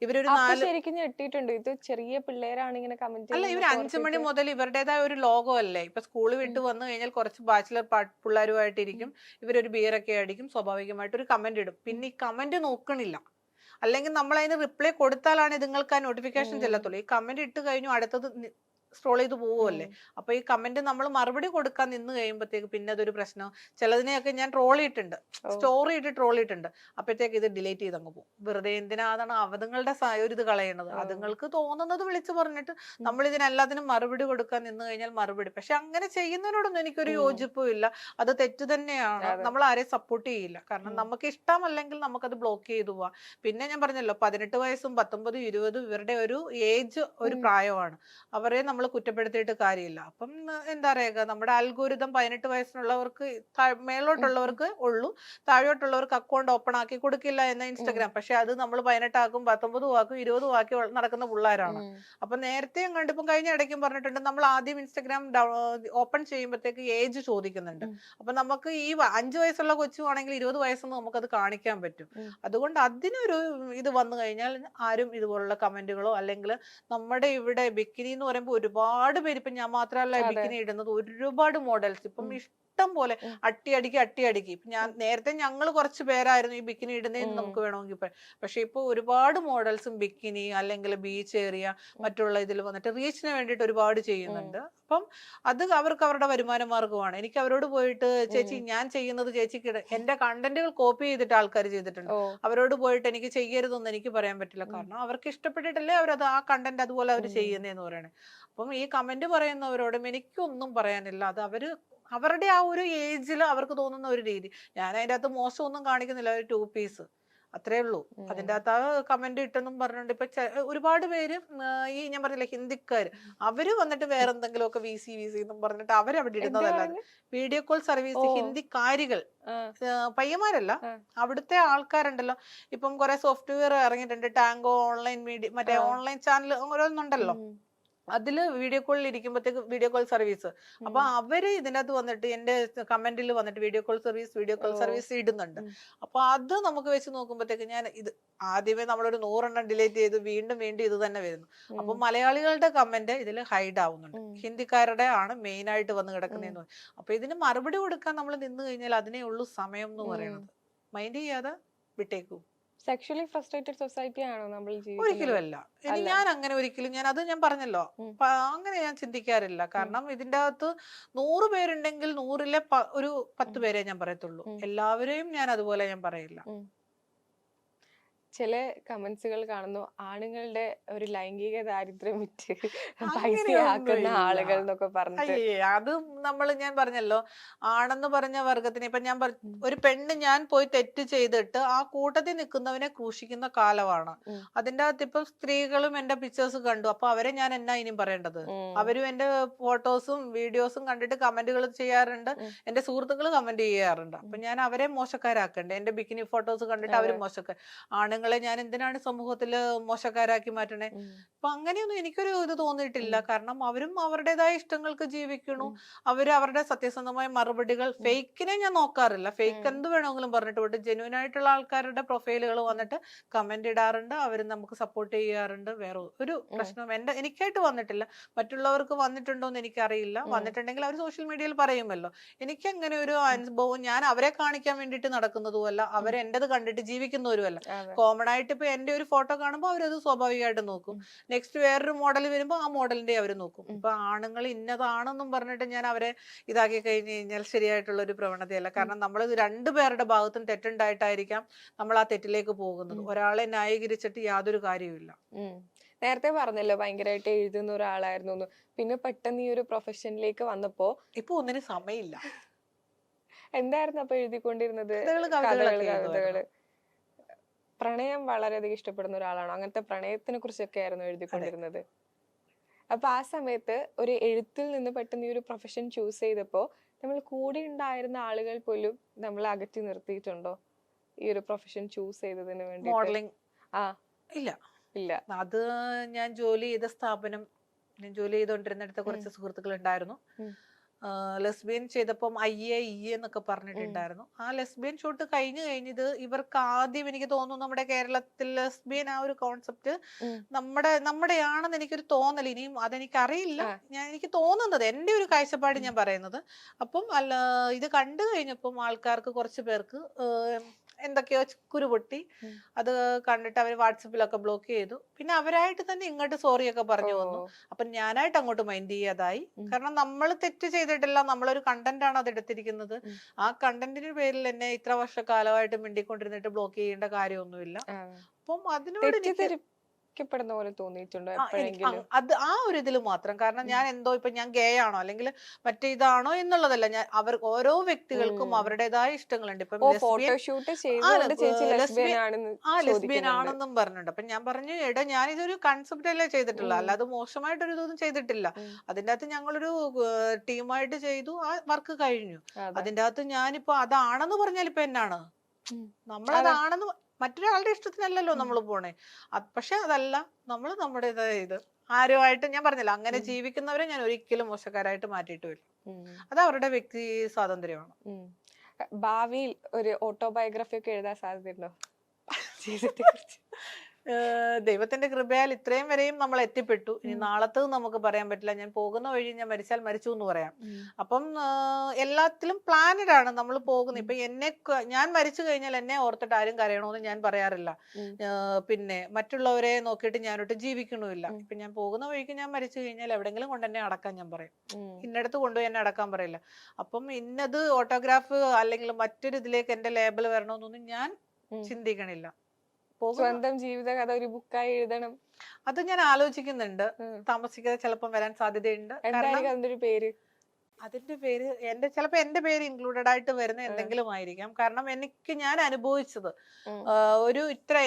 ഇവരൊരു അപ്പൊ 4 ശരിക്കും ഞെട്ടിയിട്ടുണ്ട്. ഇത് ചെറിയ പിള്ളേരാണ് ഇങ്ങനെ കമന്റ് അല്ല ഇവര് ചെയ്യുന്നതെന്നൊക്കെ 5 മണി ഓർത്തിട്ട്. മുതൽ ഇവരുടേതായ ഒരു ലോകമല്ലേ. ഇപ്പൊ സ്കൂള് ഉം. വിട്ട് വന്നു കഴിഞ്ഞാൽ കുറച്ച് ബാച്ചിലർ പിള്ളേരുമായിട്ടിരിക്കും. ഇവരൊരു ബിയറൊക്കെ അടിക്കും. സ്വാഭാവികമായിട്ട് ഒരു കമന്റ് ഇടും. ഉം. പിന്നെ ഈ കമന്റ് നോക്കണില്ല. അല്ലെങ്കിൽ നമ്മൾ അതിന് റിപ്ലൈ കൊടുത്താലാണ് ഇതുങ്ങൾക്ക് ആ നോട്ടിഫിക്കേഷൻ ഉം. ചെല്ലത്തുള്ളൂ. ഈ കമന്റ് ഇട്ട് കഴിഞ്ഞു അടുത്തത് സ്ക്രോൾ ചെയ്ത് പോവുമല്ലേ. ഉം. അപ്പൊ ഈ കമന്റ് നമ്മൾ മറുപടി കൊടുക്കാൻ നിന്ന് കഴിയുമ്പോഴത്തേക്ക് പിന്നെ അതൊരു പ്രശ്നം. ചിലതിനെയൊക്കെ ഞാൻ ട്രോൾ ചെയ്തിട്ടുണ്ട്, ഓ. സ്റ്റോറി ഇട്ട് ട്രോൾ ചെയ്തിട്ടുണ്ട്. അപ്പോഴത്തേക്ക് ഇത് ഡിലീറ്റ് ചെയ്ത് അങ്ങ് പോകും. വെറുതെ എന്തിനാണ് അതുങ്ങളുടെ ഒരു ഇത് കളയണത്. ഓ. അതുങ്ങൾക്ക് തോന്നുന്നത് വിളിച്ചു പറഞ്ഞിട്ട് ഉം. നമ്മൾ ഇതിനെല്ലാത്തിനും മറുപടി കൊടുക്കാൻ നിന്ന് കഴിഞ്ഞാൽ മറുപടി. പക്ഷെ അങ്ങനെ ചെയ്യുന്നതിനോടൊന്നും എനിക്കൊരു ഉം. യോജിപ്പും ഇല്ല. അത് തെറ്റ് തന്നെയാണ്. അതെ. നമ്മൾ ആരെയും സപ്പോർട്ട് ചെയ്യില്ല. കാരണം ഉം. നമുക്ക് ഇഷ്ടമല്ലെങ്കിൽ നമുക്കത് ബ്ലോക്ക് ചെയ്തു പോവാം. പിന്നെ ഞാൻ പറഞ്ഞല്ലോ 18 വയസ്സും 19, 20 ഇവരുടെ ഒരു ഏജ് ഒരു ഉം. പ്രായമാണ്. അവരെ നമ്മൾ കുറ്റപ്പെടുത്തിയിട്ട് കാര്യമില്ല. അപ്പം എന്താ പറയുക, നമ്മുടെ അൽഗോരിതം 18 വയസ്സിനുള്ളവർക്ക് ഉം. മേലോട്ടുള്ളവർക്ക് ഉള്ളൂ, താഴോട്ടുള്ളവർക്ക് അക്കൗണ്ട് ഓപ്പൺ ആക്കി കൊടുക്കില്ല എന്ന ഉം. ഇൻസ്റ്റഗ്രാം. പക്ഷെ അത് നമ്മൾ 18 ആക്കും, 19 ആക്കും, 20 ആക്കി നടക്കുന്ന പിള്ളേരാണ്. ഉം. അപ്പൊ നേരത്തെ കണ്ട് ഇപ്പം കഴിഞ്ഞ ഇടയ്ക്കും പറഞ്ഞിട്ടുണ്ട്, നമ്മൾ ആദ്യം ഇൻസ്റ്റഗ്രാം ഓപ്പൺ ചെയ്യുമ്പോഴത്തേക്ക് ഏജ് ചോദിക്കുന്നുണ്ട്. ഉം. അപ്പൊ നമുക്ക് ഈ 5 വയസ്സുള്ള കൊച്ചുവാണെങ്കിൽ 20 വയസ്സെന്ന് നമുക്കത് കാണിക്കാൻ പറ്റും. ഉം. അതുകൊണ്ട് അതിനൊരു ഇത് വന്നു കഴിഞ്ഞാൽ ആരും ഇതുപോലുള്ള കമന്റുകളോ അല്ലെങ്കിൽ നമ്മുടെ ഇവിടെ ബിക്കിനി എന്ന് പറയുമ്പോൾ ഒരുപാട് പേര്, ഇപ്പൊ ഞാൻ മാത്രമല്ല അതെ. ബിക്കിനി ഇടുന്നത്, ഒരുപാട് മോഡൽസ് ഇപ്പം ഉം. ഇഷ്ടം പോലെ ഉം. അട്ടിയടിക്ക്. ഇപ്പൊ ഞാൻ ഉം. നേരത്തെ ഞങ്ങൾ കുറച്ച് പേരായിരുന്നു ഈ ബിക്കിനി ഇടുന്നതെന്ന് ഉം. നമുക്ക് വേണമെങ്കിൽ പറയാം. പക്ഷെ ഇപ്പൊ ഒരുപാട് മോഡൽസും ബിക്കിനി അല്ലെങ്കിൽ ബീച്ച് ഏരിയ ഉം. മറ്റുള്ള ഇതിൽ വന്നിട്ട് റീച്ചിന് വേണ്ടിയിട്ട് ഒരുപാട് ഉം. ചെയ്യുന്നുണ്ട്. അപ്പം അത് അവർക്ക് അവരുടെ വരുമാന മാർഗമാണ്. എനിക്ക് അവരോട് പോയിട്ട് ചേച്ചി ഉം. ഞാൻ ചെയ്യുന്നത് ചേച്ചിക്ക് എന്റെ കണ്ടന്റുകൾ കോപ്പി ചെയ്തിട്ട് ആൾക്കാർ ചെയ്തിട്ടുണ്ട്. ഓ. അവരോട് പോയിട്ട് എനിക്ക് ചെയ്യരുതെന്ന് എനിക്ക് പറയാൻ പറ്റില്ല. ഉം. കാരണം അവർക്ക് ഇഷ്ടപ്പെട്ടിട്ടല്ലേ അവരത് ആ കണ്ടന്റ് അതുപോലെ അവർ ഉം. ചെയ്യുന്നതെന്ന് പറയണേ. അപ്പം ഈ കമന്റ് പറയുന്നവരോടും എനിക്കൊന്നും പറയാനില്ല. അത് അവരുടെ ആ ഒരു ഏജിൽ അവർക്ക് തോന്നുന്ന ഒരു രീതി. ഞാൻ അതിൻ്റെ അകത്ത് മോശമൊന്നും കാണിക്കുന്നില്ല. ഒരു 2 പീസ് അത്രേ ഉള്ളൂ. ഉം. അതിൻ്റെ അകത്ത് ആ കമന്റ് ഇട്ടെന്നും പറഞ്ഞുകൊണ്ട് ഇപ്പൊ ഒരുപാട് പേര് ഈ ഞാൻ പറഞ്ഞില്ലേ ഹിന്ദിക്കാര്, അവര് വന്നിട്ട് വേറെ എന്തെങ്കിലുമൊക്കെ വി സി എന്നും പറഞ്ഞിട്ട് അവരവിടെ എന്താ ഇടുന്നതല്ലാതെ പറയുന്നെ? വീഡിയോ കോൾ ഓ. സർവീസ് ഹിന്ദിക്കാരികൾ, ആ. പയ്യന്മാരല്ല, ആ. അവിടുത്തെ ആൾക്കാരുണ്ടല്ലോ. ഇപ്പം കുറെ സോഫ്റ്റ്വെയർ ഇറങ്ങിയിട്ടുണ്ട്, ടാങ്കോ ഓൺലൈൻ മീഡിയ മറ്റേ ആ. ഓൺലൈൻ ചാനൽ ഓരോന്നുണ്ടല്ലോ. ഉം. അതില് വീഡിയോ കോളിൽ ഇരിക്കുമ്പോഴത്തേക്ക് വീഡിയോ കോൾ സർവീസ്. അപ്പൊ ഉം. അവര് ഇതിനകത്ത് വന്നിട്ട് എന്റെ കമന്റിൽ വന്നിട്ട് വീഡിയോ ഓ. കോൾ സർവീസ് ഇടുന്നുണ്ട്. ഉം. അപ്പൊ അത് നമുക്ക് വെച്ച് നോക്കുമ്പോഴത്തേക്ക് ഞാൻ ഇത് ആദ്യമേ നമ്മളൊരു 100 ഡിലീറ്റ് ചെയ്ത് വീണ്ടും വീണ്ടും ഇത് തന്നെ വരുന്നു. അപ്പൊ ഉം. മലയാളികളുടെ കമന്റ് ഇതിൽ ഹൈഡ് ആവുന്നുണ്ട്, ഉം. ഹിന്ദിക്കാരുടെ ആണ് മെയിൻ ആയിട്ട് വന്ന് ഉം. കിടക്കുന്നതെന്ന് പറയും. അപ്പൊ ഇതിന് മറുപടി കൊടുക്കാൻ നമ്മൾ നിന്ന് കഴിഞ്ഞാൽ അതിനേ ഉള്ളൂ സമയം എന്ന് ഉം. പറയുന്നത്. മൈൻഡ് ചെയ്യാതെ വിട്ടേക്കൂ. സെക്ഷലി ഫ്രസ്ട്രേറ്റഡ് സൊസൈറ്റി ആണോ നമ്മൾ ഒരിക്കലും ജീവിക്കുന്നത്? അല്ല. ഇനി അല്ല. ഞാൻ അങ്ങനെ ഒരിക്കലും അത് ഞാൻ പറഞ്ഞല്ലോ. ഉം. അങ്ങനെ ഞാൻ ചിന്തിക്കാറില്ല. ഉം. കാരണം ഇതിന്റെ അകത്ത് 100 പേരുണ്ടെങ്കിൽ 100-ലെ ഒരു ഉം. 10 പേരെ ഞാൻ പറയത്തുള്ളൂ. ഉം. എല്ലാവരെയും ഞാൻ അതുപോലെ ഞാൻ പറയില്ല. ഉം. ചില കമന്റ്സുകൾ കാണുന്നു, ആണുങ്ങളുടെ ഒരു ലൈംഗിക ദാരിദ്ര്യം വിറ്റ് അങ്ങനെയൊന്നും പൈസയാക്കുന്ന ഇല്ല. ആളുകൾ എന്നൊക്കെ പറഞ്ഞിട്ട്. അയ്യേ, അത് ഞാൻ പറഞ്ഞല്ലോ, ആണെന്ന് പറഞ്ഞ വർഗത്തിന് ഇപ്പൊ ഉം. ഒരു പെണ്ണ് ഞാൻ പോയി തെറ്റ് ചെയ്തിട്ട് ആ കൂട്ടത്തിൽ നിൽക്കുന്നവനെ ക്രൂശിക്കുന്ന കാലമാണ്. ഉം. അതിന്റെ അകത്ത് ഇപ്പൊ സ്ത്രീകളും എന്റെ പിക്ചേഴ്സ് കണ്ടു. അപ്പൊ അവരെ ഞാൻ എന്നാ ഇനിയും പറയേണ്ടത്? ഉം. അവരും എന്റെ ഫോട്ടോസും വീഡിയോസും കണ്ടിട്ട് കമന്റുകൾ ചെയ്യാറുണ്ട്. ഉം. എന്റെ സുഹൃത്തുക്കൾ കമന്റ് ചെയ്യാറുണ്ട്. ഉം. അപ്പൊ ഞാൻ അവരെ മോശക്കാരാക്കണ്ടേ? എന്റെ ബിക്കിനി ഫോട്ടോസ് കണ്ടിട്ട് അതെ. അവരും മോശക്കാർ. ആണുങ്ങളെ ഞാൻ എന്തിനാണ് സമൂഹത്തില് മോശക്കാരാക്കി മാറ്റണേ? ഉം. അപ്പൊ അങ്ങനെയൊന്നും എനിക്കൊരു ഇത് തോന്നിയിട്ടില്ല. ഉം. കാരണം അവരും അവരുടേതായ ഇഷ്ടങ്ങൾക്ക് ജീവിക്കണു. ഉം. അവര് അവരുടെ സത്യസന്ധമായ മറുപടികൾ, ഉം. ഫേക്കിനെ ഞാൻ നോക്കാറില്ല. ഫേക്ക് ഉം. എന്ത് വേണമെങ്കിലും പറഞ്ഞിട്ട് പോയിട്ട് ജെന്യൂൻ ആയിട്ടുള്ള ആൾക്കാരുടെ പ്രൊഫൈലുകൾ ഉം. വന്നിട്ട് കമന്റ് ഇടാറുണ്ട്. അവര് നമുക്ക് സപ്പോർട്ട് ചെയ്യാറുണ്ട്. വേറെ ഒരു ഉം. പ്രശ്നം എനിക്കായിട്ട് വന്നിട്ടില്ല. മറ്റുള്ളവർക്ക് വന്നിട്ടുണ്ടോ എന്ന് എനിക്കറിയില്ല. ഉം. വന്നിട്ടുണ്ടെങ്കിൽ അവർ സോഷ്യൽ മീഡിയയിൽ പറയുമല്ലോ. എനിക്ക് അങ്ങനെ ഒരു അനുഭവം, ഞാൻ അവരെ കാണിക്കാൻ വേണ്ടിയിട്ട് നടക്കുന്നതുമല്ല, ഉം. അവരെന്റേത് കണ്ടിട്ട് ജീവിക്കുന്നവരുമല്ല. അതെ. കോമൺ ആയിട്ട് ഇപ്പൊ എന്റെ ഒരു ഫോട്ടോ കാണുമ്പോൾ അവരത് സ്വാഭാവികമായിട്ട് നോക്കും. ഉം. നെക്സ്റ്റ് വേറൊരു മോഡൽ വരുമ്പോൾ ആ മോഡലിന്റെ അവർ നോക്കും. ഉം. ഇപ്പൊ ആണുങ്ങൾ ഇന്നതാണെന്നും പറഞ്ഞിട്ട് ഞാൻ അവരെ ഇതാക്കി കഴിഞ്ഞു കഴിഞ്ഞാൽ ശരിയായിട്ടുള്ള ഒരു പ്രവണതയല്ല. ഉം. കാരണം നമ്മൾ രണ്ടുപേരുടെ ഭാഗത്തും തെറ്റുണ്ടായിട്ടായിരിക്കാം നമ്മൾ ആ തെറ്റിലേക്ക് പോകുന്നത്. ഉം. ഒരാളെ ന്യായീകരിച്ചിട്ട് യാതൊരു കാര്യവുമില്ല. ഉം. നേരത്തെ പറഞ്ഞല്ലോ ഭയങ്കരമായിട്ട് എഴുതുന്ന ഒരാളായിരുന്നു എന്ന്. പിന്നെ പെട്ടെന്ന് ഈ ഒരു പ്രൊഫഷനിലേക്ക് വന്നപ്പോ ഇപ്പൊ ഒന്നിനും സമയമില്ല. എന്തായിരുന്നു അപ്പൊ എഴുതിക്കൊണ്ടിരുന്നത്? കഥകള് കഥകള്, കവിതകളൊക്കെ എഴുതുമായിരുന്നു. കവിതകള്. പ്രണയം വളരെയധികം ഇഷ്ടപ്പെടുന്ന ഒരാളാണോ? അങ്ങനത്തെ പ്രണയത്തിനെ കുറിച്ചൊക്കെ ആയിരുന്നു അതെ. എഴുതിക്കൊണ്ടിരുന്നത്? അപ്പൊ ആ സമയത്ത് ഒരു എഴുത്തിൽ നിന്ന് പെട്ടെന്ന് ഈ ഒരു പ്രൊഫഷൻ ചൂസ് ചെയ്തപ്പോ നമ്മൾ കൂടെ ഉണ്ടായിരുന്ന ആളുകൾ പോലും നമ്മളെ അകറ്റി നിർത്തിയിട്ടുണ്ടോ ഈ ഒരു പ്രൊഫഷൻ ചൂസ് ചെയ്തതിന് വേണ്ടിയിട്ട്? മോഡലിംഗ് ആ. ഇല്ല. ഇല്ല. അത് ഞാൻ ജോലി ചെയ്ത സ്ഥാപനം, ഞാൻ ജോലി ചെയ്തുകൊണ്ടിരുന്നിടത്ത് ഉം. കുറച്ച് സുഹൃത്തുക്കൾ ഉണ്ടായിരുന്നു. ഉം. ലെസ്ബിയൻ ചെയ്തപ്പം അയ്യേ ഇയ്യേ എന്നൊക്കെ പറഞ്ഞിട്ടുണ്ടായിരുന്നു. ആ ലെസ്ബിയൻ ഷൂട്ട് കഴിഞ്ഞത് ഇവർക്ക് ആദ്യം എനിക്ക് തോന്നുന്നു നമ്മുടെ കേരളത്തിൽ ലെസ്ബിയൻ ആ ഒരു കോൺസെപ്റ്റ് നമ്മുടെയാണെന്ന് എനിക്കൊരു തോന്നൽ. ഇനിയും അതെനിക്കറിയില്ല, എനിക്ക് തോന്നുന്നത് എൻ്റെ ഒരു കാഴ്ചപ്പാട് ഞാൻ പറയുന്നത്. അപ്പം ഇത് കണ്ടു കഴിഞ്ഞപ്പം ആൾക്കാർക്ക് കുറച്ച് പേർക്ക് എന്തൊക്കെയോ കുരുപൊട്ടി. അത് കണ്ടിട്ട് അവർ വാട്സപ്പിലൊക്കെ ബ്ലോക്ക് ചെയ്തു. പിന്നെ അവരായിട്ട് തന്നെ ഇങ്ങോട്ട് സോറിയൊക്കെ പറഞ്ഞു വന്നു. അപ്പം ഞാനായിട്ട് അങ്ങോട്ട് മൈൻഡ് ചെയ്യാതായി. കാരണം നമ്മൾ തെറ്റ് ചെയ്തിട്ടില്ല, നമ്മളൊരു കണ്ടന്റ് ആണ് അത് എടുത്തിരിക്കുന്നത്. ആ കണ്ടന്റിന് പേരിൽ എന്നെ ഇത്ര വർഷക്കാലമായിട്ട് മിണ്ടിക്കൊണ്ടിരുന്നിട്ട് ബ്ലോക്ക് ചെയ്യേണ്ട കാര്യമൊന്നുമില്ല. അപ്പം അതിനോട് പ്പെടുന്ന പോലെ തോന്നിയിട്ടുണ്ടോ എനിക്ക് എപ്പോഴെങ്കിലും? അത് ആ ഒരു ഇതിൽ മാത്രം. കാരണം ഞാൻ എന്തോ ഇപ്പൊ ഞാൻ ഗേ ആണോ അല്ലെങ്കിൽ മറ്റേ ഇതാണോ എന്നുള്ളതല്ല. ഞാൻ ഓരോ വ്യക്തികൾക്കും അവരുടേതായ ഇഷ്ടങ്ങളുണ്ട്. ഇപ്പം ഫോട്ടോഷൂട്ട് ചെയ്തുകൊണ്ട് ചേച്ചി ലെസ്ബിയൻ ആണെന്ന് ലെസ്ബിയൻ ആണെന്നും പറഞ്ഞിട്ടുണ്ട്. അപ്പൊ ഞാൻ പറഞ്ഞു, എടാ ഞാനിതൊരു കൺസെപ്റ്റ് അല്ലേ ചെയ്തിട്ടുള്ളൂ, അല്ലാതെ മോശമായിട്ടൊരു ഇതൊന്നും ചെയ്തിട്ടില്ല. അതിന്റെ അകത്ത് ഞങ്ങളൊരു ടീമായിട്ട് ചെയ്തു, ആ വർക്ക് കഴിഞ്ഞു. അതിന്റെ അകത്ത് ഞാനിപ്പോ അതാണെന്ന് പറഞ്ഞാൽ ഇപ്പൊ എന്നാണ്, നമ്മളതാണെന്ന് മറ്റൊരാളുടെ ഇഷ്ടത്തിനല്ലല്ലോ നമ്മൾ പോണേ. പക്ഷെ അതല്ല, നമ്മൾ നമ്മുടേതായ ഇത് ആരുമായിട്ട് ഞാൻ പറഞ്ഞില്ല, അങ്ങനെ ജീവിക്കുന്നവരെ ഞാൻ ഒരിക്കലും മോശക്കാരായിട്ട് മാറ്റിയിട്ടുമില്ല. അത് അവരുടെ വ്യക്തി സ്വാതന്ത്ര്യമാണ്. ഭാവിയിൽ ഒരു ഓട്ടോബയോഗ്രഫി ഒക്കെ എഴുതാൻ സാധ്യതയുണ്ടോ? ദൈവത്തിന്റെ കൃപയാൽ ഇത്രയും വരെയും നമ്മൾ എത്തിപ്പെട്ടു. ഇനി നാളത്തത് നമുക്ക് പറയാൻ പറ്റില്ല. ഞാൻ പോകുന്ന വഴി ഞാൻ മരിച്ചാൽ മരിച്ചു എന്ന് പറയാം. അപ്പം എല്ലാത്തിലും പ്ലാനഡ് ആണ് നമ്മൾ പോകുന്നത്. ഇപ്പൊ ഞാൻ മരിച്ചു കഴിഞ്ഞാൽ എന്നെ ഓർത്തിട്ട് ആരും കരയണമെന്ന് ഞാൻ പറയാറില്ല. പിന്നെ മറ്റുള്ളവരെ നോക്കിയിട്ട് ഞാനൊട്ട് ജീവിക്കണമില്ല. ഇപ്പൊ ഞാൻ പോകുന്ന വഴിക്ക് ഞാൻ മരിച്ചു കഴിഞ്ഞാൽ എവിടെങ്കിലും കൊണ്ട് എന്നെ അടക്കാൻ ഞാൻ പറയും. ഇന്നടത്ത് കൊണ്ടുപോയി എന്നെ അടക്കാൻ പറയില്ല. അപ്പം ഇന്നത് ഓട്ടോഗ്രാഫ് അല്ലെങ്കിൽ മറ്റൊരു ഇതിലേക്ക് എന്റെ ലേബൽ വരണമെന്നൊന്നും ഞാൻ ചിന്തിക്കണില്ല. സ്വന്തം ജീവിതകഥ ഒരു ബുക്കായി എഴുതണം, അത് ഞാൻ ആലോചിക്കുന്നുണ്ട്. താമസിക്കാതെ ചിലപ്പം വരാൻ സാധ്യതയുണ്ട്. അതിന്റെ പേര് ചിലപ്പോ എന്റെ പേര് ഇൻക്ലൂഡഡ് ആയിട്ട് വരുന്ന എന്തെങ്കിലും ആയിരിക്കാം. കാരണം ഞാൻ അനുഭവിച്ചത്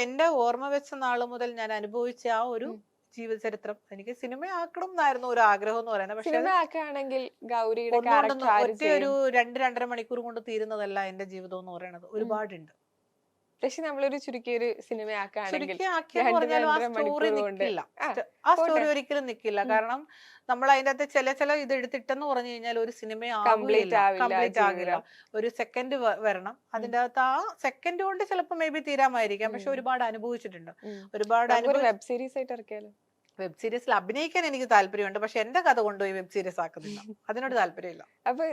എന്റെ ഓർമ്മ വെച്ച നാള് മുതൽ ഞാൻ അനുഭവിച്ച ആ ഒരു ജീവിത ചരിത്രം എനിക്ക് സിനിമയാക്കണം എന്നായിരുന്നു ഒരു ആഗ്രഹം എന്ന് പറയുന്നത്. പക്ഷെ ഒറ്റ ഒരു 2-2.5 മണിക്കൂർ കൊണ്ട് തീരുന്നതല്ല എന്റെ ജീവിതം എന്ന് പറയുന്നത്. ഒരുപാടുണ്ട്. പക്ഷെ നമ്മളൊരു ചുരുക്കിയൊരു സിനിമ ആ സ്റ്റോറി ഒരിക്കലും നിക്കില്ല. കാരണം നമ്മൾ അതിന്റെ അകത്ത് ചില ഇത് എടുത്തിട്ടെന്ന് പറഞ്ഞു കഴിഞ്ഞാൽ ഒരു സിനിമ കംപ്ലീറ്റ് ആകില്ല. ഒരു സെക്കൻഡ് വരണം. അതിന്റെ അകത്ത് ആ സെക്കൻഡ് കൊണ്ട് ചിലപ്പോൾ മേ ബി തീരാമായിരിക്കാം. പക്ഷെ ഒരുപാട് അനുഭവിച്ചിട്ടുണ്ട്. വെബ് സീരീസ് ആയിട്ട് ഇറക്കിയാലോ? വെബ് സീരീസിൽ അഭിനയിക്കാൻ എനിക്ക് താല്പര്യമുണ്ട്. പക്ഷെ എന്റെ കഥ കൊണ്ടുപോയി വെബ് സീരീസ് ആക്കുന്നില്ല. അതിനോട് താല്പര്യമില്ല. അപ്പൊ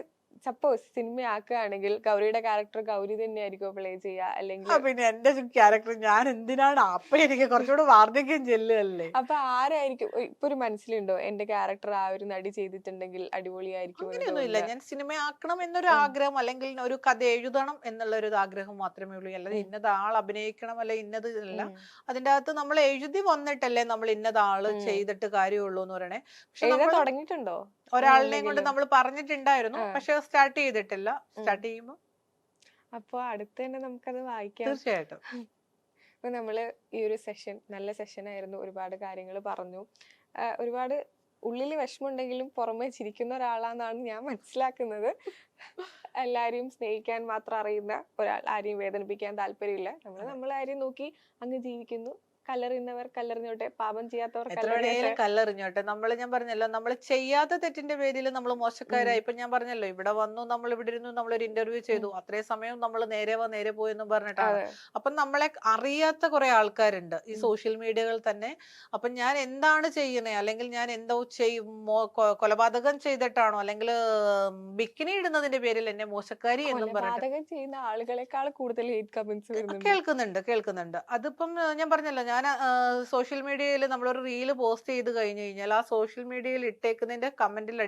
സപ്പോസ് സിനിമ ആക്കുകയാണെങ്കിൽ ഗൗരിയുടെ ക്യാരക്ടർ ഗൗരി തന്നെയായിരിക്കും പ്ലേ ചെയ്യുക, അല്ലെങ്കിൽ പിന്നെ എന്റെ ക്യാരക്ടർ ഞാൻ എന്തിനാണ് അപ്പൊ എനിക്ക് കുറച്ചുകൂടെ വാർദ്ധക്യം ചെല്ലുകയല്ലേ. അപ്പൊ ആരായിരിക്കും ഇപ്പൊ ഒരു മനസ്സിലുണ്ടോ എന്റെ ക്യാരക്ടർ ആ ഒരു നടി ചെയ്തിട്ടുണ്ടെങ്കിൽ അടിപൊളിയായിരിക്കും? അങ്ങനെയൊന്നുമില്ല. ഞാൻ സിനിമ ആക്കണം എന്നൊരു ആഗ്രഹം അല്ലെങ്കിൽ ഒരു കഥ എഴുതണം എന്നുള്ള ഒരു ആഗ്രഹം മാത്രമേ ഉള്ളൂ. അല്ലാതെ ഇന്നത് ആൾ അഭിനയിക്കണം അല്ലെ ഇന്നത് അല്ല. അതിന്റെ അകത്ത് നമ്മൾ എഴുതി വന്നിട്ടല്ലേ നമ്മൾ ഇന്നത് ആള് ചെയ്തിട്ട് കാര്യമുള്ളൂ എന്ന് പറയണേ. പക്ഷെ തുടങ്ങിയിട്ടുണ്ടോ? ഒരാളിനെയും കൊണ്ട് നമ്മൾ പറഞ്ഞിട്ടുണ്ടായിരുന്നു, പക്ഷെ സ്റ്റാർട്ട് ചെയ്തിട്ടില്ല. സ്റ്റാർട്ട് ചെയ്യുമ്പോ അപ്പൊ അടുത്ത് തന്നെ നമുക്കത് വായിക്കാം. തീർച്ചയായിട്ടും. അപ്പൊ നമ്മള് ഈ ഒരു സെഷൻ നല്ല സെഷൻ ആയിരുന്നു. ഒരുപാട് കാര്യങ്ങൾ പറഞ്ഞു. ഒരുപാട് ഉള്ളിൽ വിഷമമുണ്ടെങ്കിലും പുറമെ ചിരിക്കുന്ന ഒരാളാണെന്നാണ് ഞാൻ മനസ്സിലാക്കുന്നത്. എല്ലാരെയും സ്നേഹിക്കാൻ മാത്രം അറിയുന്ന ഒരാൾ, ആരെയും വേദനിപ്പിക്കാൻ താല്പര്യമില്ല. നമ്മളാരെയും നോക്കി അങ്ങ് ജീവിക്കുന്നു. കല്ലെറിയുന്നവർ കല്ലെറിഞ്ഞോട്ടെ, പാപം ചെയ്യാത്തവർ കല്ലെറിഞ്ഞോട്ടെ. ഞാൻ പറഞ്ഞല്ലോ, നമ്മൾ ചെയ്യാത്ത തെറ്റിന്റെ പേരിൽ നമ്മൾ മോശക്കാരായി. ഇപ്പൊ ഞാൻ പറഞ്ഞല്ലോ, ഇവിടെ വന്നു, നമ്മൾ ഇവിടെ ഇരുന്നു, നമ്മളൊരു ഇന്റർവ്യൂ ചെയ്തു, അത്രയും സമയം നമ്മൾ നേരെ പോയെന്ന് പറഞ്ഞിട്ടാണ്. അപ്പൊ നമ്മളെ അറിയാത്ത കുറെ ആൾക്കാരുണ്ട് ഈ സോഷ്യൽ മീഡിയകൾ തന്നെ. അപ്പൊ ഞാൻ എന്താണ് ചെയ്യുന്നത്, അല്ലെങ്കിൽ ഞാൻ എന്തോ കൊലപാതകം ചെയ്തിട്ടാണോ അല്ലെങ്കിൽ ബിക്കിനി ഇടുന്നതിന്റെ പേരിൽ എന്നെ മോശക്കാരി എന്നും പറഞ്ഞിട്ട് ചെയ്യുന്ന ആളുകളെക്കാൾ കൂടുതൽ കേൾക്കുന്നുണ്ട്. അതിപ്പം ഞാൻ പറഞ്ഞല്ലോ, ഞാൻ സോഷ്യൽ മീഡിയയിൽ നമ്മളൊരു റീല് പോസ്റ്റ് ചെയ്ത് കഴിഞ്ഞു കഴിഞ്ഞാൽ ആ സോഷ്യൽ മീഡിയയിൽ ഇട്ടേക്കുന്നതിന്റെ കമന്റിൽ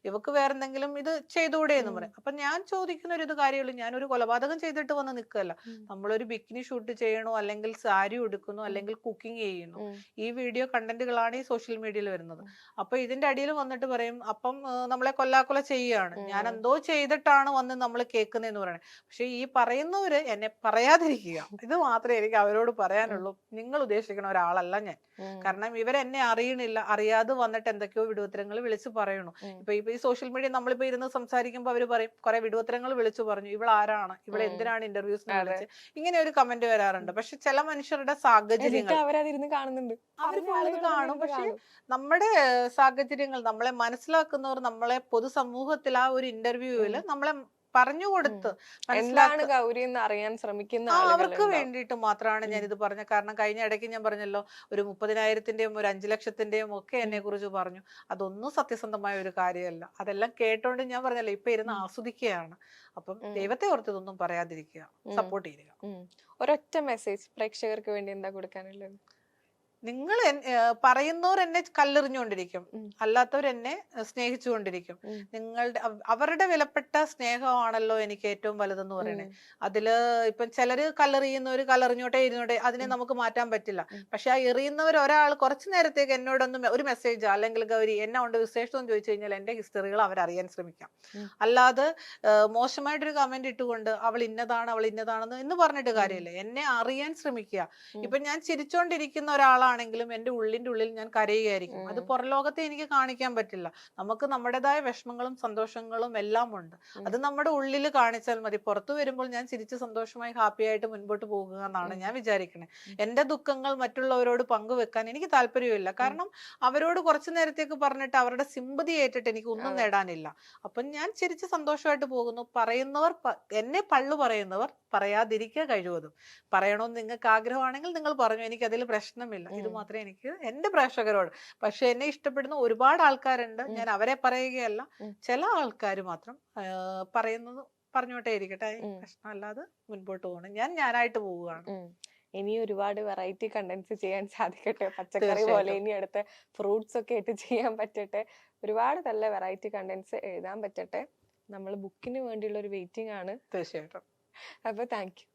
ഇവക്ക് വേറെ എന്തെങ്കിലും ഇത് ചെയ്തുകൂടെ എന്ന് പറയും. അപ്പൊ ഞാൻ ചോദിക്കുന്ന ഒരു കാര്യമുള്ളൂ, ഞാനൊരു കൊലപാതകം ചെയ്തിട്ട് വന്ന് നിൽക്കല്ല. നമ്മളൊരു ബിക്കിനി ഷൂട്ട് ചെയ്യണോ, അല്ലെങ്കിൽ സാരി ഉടുക്കുന്നു, അല്ലെങ്കിൽ കുക്കിംഗ് ചെയ്യുന്നു, ഈ വീഡിയോ കണ്ടന്റുകളാണ് ഈ സോഷ്യൽ മീഡിയയിൽ വരുന്നത്. അപ്പൊ ഇതിന്റെ അടിയിൽ വന്നിട്ട് പറയും, അപ്പം നമ്മളെ കൊല്ലാക്കൊല ചെയ്യുകയാണ്, ഞാൻ എന്തോ ചെയ്തിട്ടാണ് വന്ന് നമ്മൾ കേൾക്കുന്നതെന്ന് പറയണേ. പക്ഷെ ഈ പറയുന്നവര് എന്നെ പറയാതിരിക്കുക, ഇത് മാത്രമേ എനിക്ക് അവരോട് പറയാനുള്ളൂ. നിങ്ങൾ ഉദ്ദേശിക്കുന്ന ഒരാളല്ല ഞാൻ. കാരണം ഇവരെന്നെ അറിയണില്ല, അറിയാതെ വന്നിട്ട് എന്തൊക്കെയോ വിടുവത്തരങ്ങൾ വിളിച്ചു പറയണു. ഇപ്പൊ ഈ സോഷ്യൽ മീഡിയ നമ്മളിപ്പോ ഇരുന്ന് സംസാരിക്കുമ്പോ അവര് പറയും കുറെ വിടുവത്തരങ്ങൾ വിളിച്ചു പറഞ്ഞു, ഇവളാരാണ്, ഇവിടെ എന്തിനാണ് ഇന്റർവ്യൂസിന് വിളിച്ച്, ഇങ്ങനെ ഒരു കമന്റ് വരാറുണ്ട്. പക്ഷെ ചില മനുഷ്യരുടെ സാഹചര്യങ്ങൾ അവരതിരുന്ന് കാണുന്നുണ്ട്, അവർ ഫുള്ള് കാണും. പക്ഷെ നമ്മുടെ സാഹചര്യങ്ങൾ, നമ്മളെ മനസ്സിലാക്കുന്നവർ നമ്മളെ പൊതുസമൂഹത്തിൽ ആ ഒരു ഇന്റർവ്യൂവിൽ നമ്മളെ പറഞ്ഞു കൊടുത്ത് എന്താണ് ഗൗരി എന്ന് അറിയാൻ ശ്രമിക്കുന്ന അവർക്ക് വേണ്ടിയിട്ട് മാത്രമാണ് ഞാൻ ഇത് പറഞ്ഞത്. കാരണം കഴിഞ്ഞ ഇടയ്ക്ക് ഞാൻ പറഞ്ഞല്ലോ, ഒരു 30,000-ന്റെയും ഒരു 5 ലക്ഷത്തിന്റെയും ഒക്കെ എന്നെ കുറിച്ച് പറഞ്ഞു. അതൊന്നും സത്യസന്ധമായ ഒരു കാര്യമല്ല. അതെല്ലാം കേട്ടോണ്ട് ഞാൻ പറഞ്ഞല്ലോ, ഇപ്പൊ ഇരുന്ന് ആസ്വദിക്കുകയാണ്. അപ്പം ദൈവത്തെ ഓർത്ത് ഇതൊന്നും പറയാതിരിക്കുക, സപ്പോർട്ട് ചെയ്യുക. ഒരൊറ്റ മെസ്സേജ് പ്രേക്ഷകർക്ക് വേണ്ടി എന്താ കൊടുക്കാനുള്ളത്? നിങ്ങൾ പറയുന്നവർ എന്നെ കല്ലെറിഞ്ഞുകൊണ്ടിരിക്കും, അല്ലാത്തവർ എന്നെ സ്നേഹിച്ചുകൊണ്ടിരിക്കും. നിങ്ങളുടെ അവരുടെ വിലപ്പെട്ട സ്നേഹമാണല്ലോ എനിക്ക് ഏറ്റവും വലുതെന്ന് പറയണേ. അതില് ഇപ്പം ചിലര് കല്ലെറിയുന്നവര് കല്ലെറിഞ്ഞോട്ടെ ഇരുന്നോട്ടെ, അതിനെ നമുക്ക് മാറ്റാൻ പറ്റില്ല. പക്ഷെ ആ എറിയുന്നവർ ഒരാൾ കുറച്ചു നേരത്തേക്ക് എന്നോടൊന്ന് ഒരു മെസ്സേജോ അല്ലെങ്കിൽ ഗൗരി എന്നെ കൊണ്ട് വിശേഷം എന്ന് ചോദിച്ചു കഴിഞ്ഞാൽ എന്റെ ഹിസ്റ്ററികൾ അവരറിയാൻ ശ്രമിക്കാം. അല്ലാതെ മോശമായിട്ടൊരു കമന്റ് ഇട്ടുകൊണ്ട് അവൾ ഇന്നതാണെന്ന് എന്ന് പറഞ്ഞിട്ട് കാര്യമില്ല. എന്നെ അറിയാൻ ശ്രമിക്കുക. ഇപ്പൊ ഞാൻ ചിരിച്ചോണ്ടിരിക്കുന്ന ഒരാളാണെങ്കിലും എന്റെ ഉള്ളിന്റെ ഉള്ളിൽ ഞാൻ കരയുകയായിരിക്കും. അത് പുറലോകത്തെ എനിക്ക് കാണിക്കാൻ പറ്റില്ല. നമുക്ക് നമ്മുടേതായ വിഷമങ്ങളും സന്തോഷങ്ങളും എല്ലാം ഉണ്ട്. അത് നമ്മുടെ ഉള്ളിൽ കാണിച്ചാൽ മതി. പുറത്തു വരുമ്പോൾ ഞാൻ ചിരിച്ച് സന്തോഷമായി ഹാപ്പി ആയിട്ട് മുൻപോട്ട് പോകുക എന്നാണ് ഞാൻ വിചാരിക്കുന്നത്. എന്റെ ദുഃഖങ്ങൾ മറ്റുള്ളവരോട് പങ്കുവെക്കാൻ എനിക്ക് താല്പര്യമില്ല. കാരണം അവരോട് കുറച്ചു നേരത്തേക്ക് പറഞ്ഞിട്ട് അവരുടെ സിമ്പതി ഏറ്റിട്ട് എനിക്ക് ഒന്നും നേടാനില്ല. അപ്പം ഞാൻ ചിരിച്ച് സന്തോഷമായിട്ട് പോകുന്നു. പറയുന്നവർ എന്നെ പള്ളു പറയുന്നവർ പറയാതിരിക്കുക കഴിവതും. പറയണമെന്ന് നിങ്ങൾക്ക് ആഗ്രഹമാണെങ്കിൽ നിങ്ങൾ പറഞ്ഞു, എനിക്ക് അതിൽ പ്രശ്നമില്ല. ഇത് മാത്രമേ എനിക്ക് എന്റെ പ്രേക്ഷകരോട്. പക്ഷെ എന്നെ ഇഷ്ടപ്പെടുന്ന ഒരുപാട് ആൾക്കാരുണ്ട്, ഞാൻ അവരെ പറയുകയല്ല. ചില ആൾക്കാർ മാത്രം പറയുന്നത് പറഞ്ഞോട്ടേ ഇരിക്കട്ടെ, പ്രശ്നമല്ലാതെ മുൻപോട്ട് പോകണം. ഞാനായിട്ട് പോവുകയാണ്. ഇനി ഒരുപാട് വെറൈറ്റി കണ്ടന്റ്സ് ചെയ്യാൻ സാധിക്കട്ടെ. പച്ചക്കറി പോലെ ഇനി അടുത്ത ഫ്രൂട്ട്സ് ഒക്കെ ആയിട്ട് ചെയ്യാൻ പറ്റട്ടെ. ഒരുപാട് നല്ല വെറൈറ്റി കണ്ടന്റ്സ് എഴുതാൻ പറ്റട്ടെ. നമ്മൾ ബുക്കിന് വേണ്ടിയുള്ള ഒരു വെയിറ്റിംഗ് ആണ്. തീർച്ചയായിട്ടും. അപ്പൊ താങ്ക് യു.